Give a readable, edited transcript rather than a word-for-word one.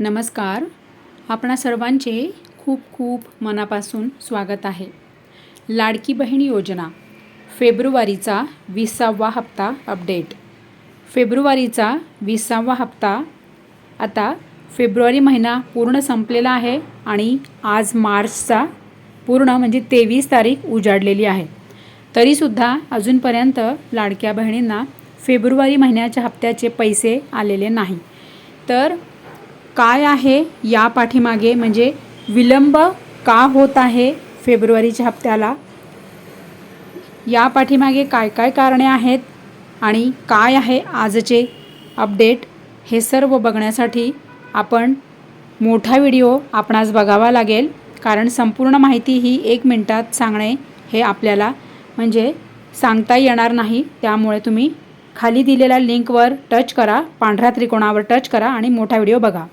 नमस्कार. आपणा सर्वांचे खूप खूप मनापासून स्वागत आहे. लाडकी बहीण योजना फेब्रुवारीचा 20वा हप्ता अपडेट. फेब्रुवारीचा 20वा हप्ता. आता फेब्रुवारी महिना पूर्ण संपलेला आहे आणि आज मार्चचा पूर्ण म्हणजे 23 तारीख उजाडलेली आहे. तरीसुद्धा अजूनपर्यंत लाडक्या बहिणींना फेब्रुवारी महिन्याच्या हप्त्याचे पैसे आलेले नाही. तर काय आहे या पाठीमागे, म्हणजे विलंब का होत आहे फेब्रुवारीच्या हप्त्याला, या पाठीमागे काय काय कारणे आहेत आणि काय आहे आजचे अपडेट, हे सर्व बघण्यासाठी आपण मोठा व्हिडिओ आपणास बघावा लागेल. कारण संपूर्ण माहिती ही 1 मिनिटात सांगणे हे आपल्याला म्हणजे सांगता येणार नाही. त्यामुळे तुम्ही खाली दिलेल्या लिंकवर टच करा, पांढऱ्या त्रिकोणावर टच करा आणि मोठा व्हिडिओ बघा.